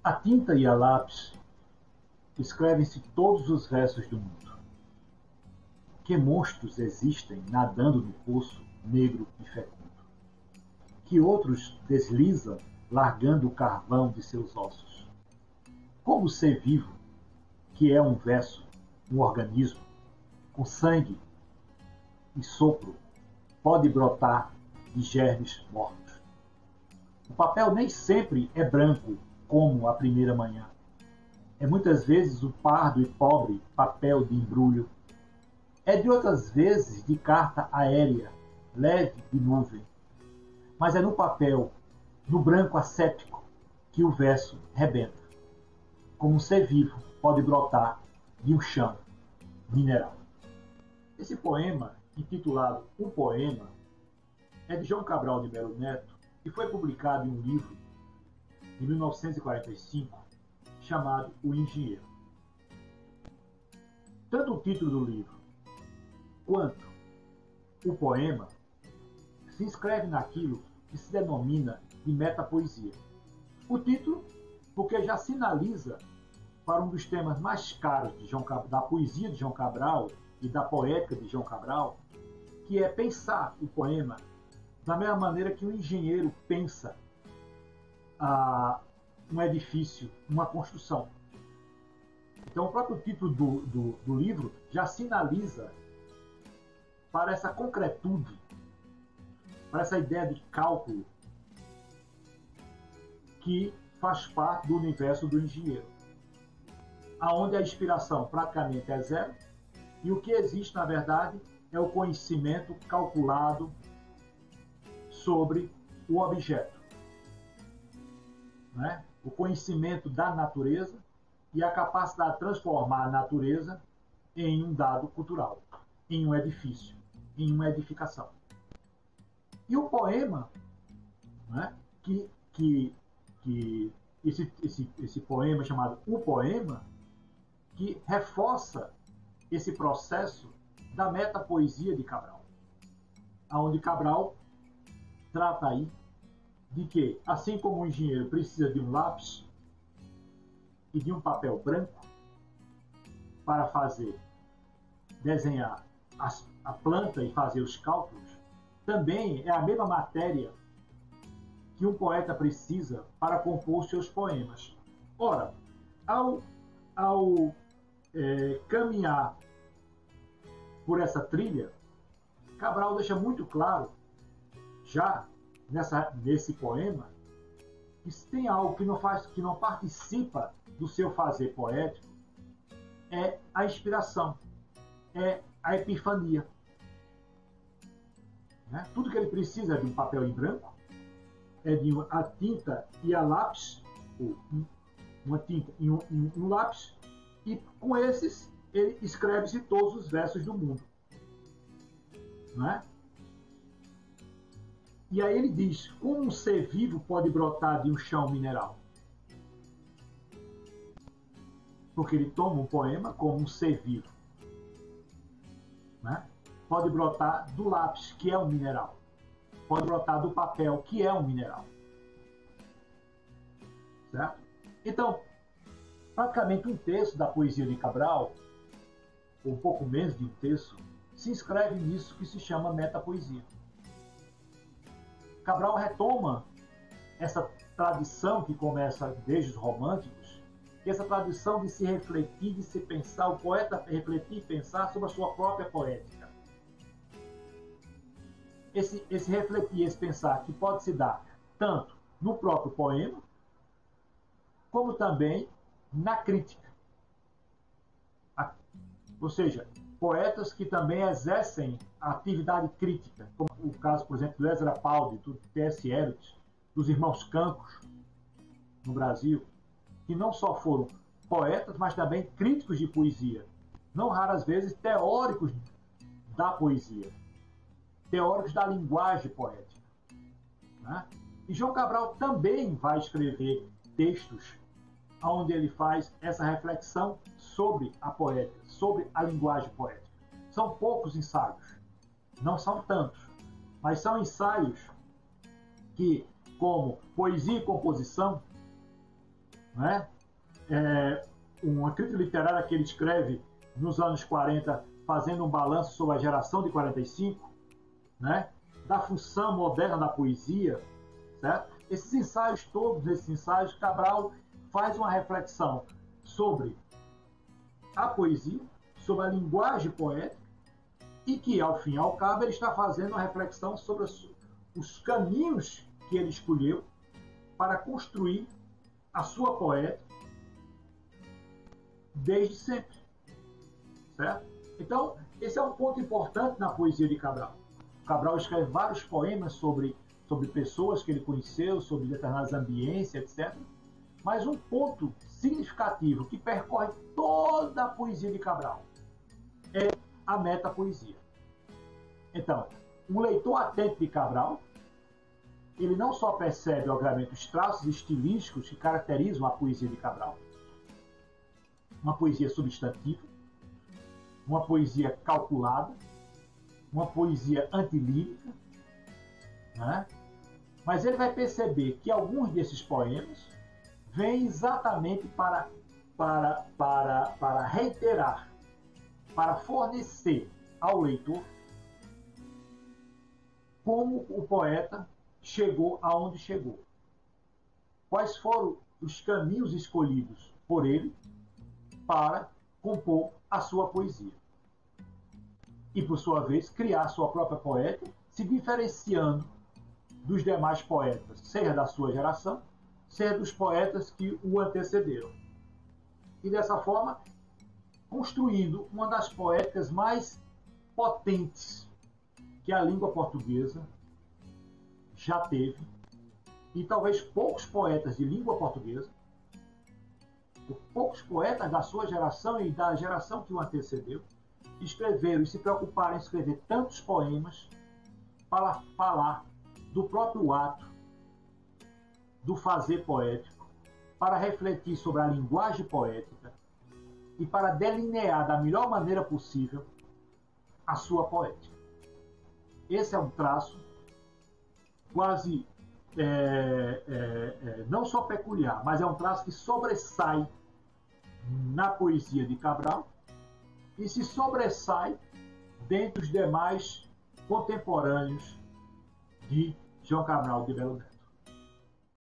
A tinta e a lápis escrevem-se todos os versos do mundo. Que monstros existem nadando no poço negro e fecundo? Que outros deslizam largando o carvão de seus ossos? Como o ser vivo, que é um verso, um organismo, com sangue e sopro, pode brotar de germes mortos? O papel nem sempre é branco, como a primeira manhã. É muitas vezes o pardo e pobre papel de embrulho. É de outras vezes de carta aérea, leve de nuvem. Mas é no papel, no branco asséptico, que o verso rebenta. Como um ser vivo pode brotar de um chão mineral. Esse poema, intitulado O Poema, é de João Cabral de Melo Neto e foi publicado em um livro, em 1945, chamado O Engenheiro. Tanto o título do livro quanto o poema se inscreve naquilo que se denomina de metapoesia. O título, porque já sinaliza para um dos temas mais caros da poesia de João Cabral e da poética de João Cabral, que é pensar o poema da mesma maneira que um engenheiro pensa um edifício, uma construção. Então, o próprio título do livro já sinaliza para essa concretude, para essa ideia de cálculo que faz parte do universo do engenheiro, aonde a inspiração praticamente é zero e o que existe, na verdade, é o conhecimento calculado sobre o objeto, né? O conhecimento da natureza e a capacidade de transformar a natureza em um dado cultural, em um edifício, em uma edificação. E o poema, né, esse poema chamado O Poema, que reforça esse processo da metapoesia de Cabral, onde Cabral trata aí de que, assim como o engenheiro precisa de um lápis e de um papel branco para desenhar a planta e fazer os cálculos, também é a mesma matéria que um poeta precisa para compor seus poemas. Ora, ao caminhar por essa trilha, Cabral deixa muito claro, já nesse poema, que se tem algo que não participa do seu fazer poético, é a inspiração, é a epifania. Né? Tudo que ele precisa é de um papel em branco, é de a tinta e a lápis, ou uma tinta e um lápis, e com esses ele escreve-se todos os versos do mundo. Né? E aí ele diz, como um ser vivo pode brotar de um chão mineral? Porque ele toma um poema como um ser vivo. Né? Pode brotar do lápis, que é um mineral. Pode brotar do papel, que é um mineral. Certo? Então, praticamente um terço da poesia de Cabral, ou um pouco menos de um terço, se inscreve nisso que se chama metapoesia. Cabral retoma essa tradição que começa desde os românticos, que é essa tradição de se refletir, de se pensar, o poeta refletir e pensar sobre a sua própria poética. Esse refletir, esse pensar, que pode se dar tanto no próprio poema, como também na crítica. Ou seja, poetas que também exercem a atividade crítica, como o caso, por exemplo, do Ezra Pound, do T.S. Eliot, dos irmãos Campos, no Brasil, que não só foram poetas, mas também críticos de poesia. Não raras vezes teóricos da poesia, teóricos da linguagem poética. Né? E João Cabral também vai escrever textos onde ele faz essa reflexão sobre a poética, sobre a linguagem poética. São poucos ensaios, não são tantos, mas são ensaios que, como poesia e composição, né? Uma crítica literária que ele escreve nos anos 40, fazendo um balanço sobre a geração de 45, né? Da função moderna da poesia, certo? Esses ensaios todos, Cabral faz uma reflexão sobre a poesia, sobre a linguagem poética, e que, ao fim e ao cabo, ele está fazendo uma reflexão sobre os caminhos que ele escolheu para construir a sua poética desde sempre, certo? Então, esse é um ponto importante na poesia de Cabral. Cabral escreve vários poemas sobre pessoas que ele conheceu, sobre determinadas ambiências, etc. Mas um ponto significativo que percorre toda a poesia de Cabral é a metapoesia. Então, um leitor atento de Cabral, ele não só percebe, obviamente, os traços estilísticos que caracterizam a poesia de Cabral, uma poesia substantiva, uma poesia calculada, uma poesia antilírica, né? Mas ele vai perceber que alguns desses poemas vêm exatamente para reiterar, para fornecer ao leitor como o poeta chegou aonde chegou. Quais foram os caminhos escolhidos por ele para compor a sua poesia. E, por sua vez, criar a sua própria poética, se diferenciando dos demais poetas, seja da sua geração, seja dos poetas que o antecederam. E, dessa forma, construindo uma das poéticas mais potentes que a língua portuguesa já teve, e talvez poucos poetas de língua portuguesa, poucos poetas da sua geração e da geração que o antecedeu, escreveram e se preocuparam em escrever tantos poemas para falar do próprio ato do fazer poético, para refletir sobre a linguagem poética e para delinear da melhor maneira possível a sua poética. Esse é um traço quase não só peculiar, mas é um traço que sobressai na poesia de Cabral e se sobressai dentre os demais contemporâneos de João Cabral de Melo Neto.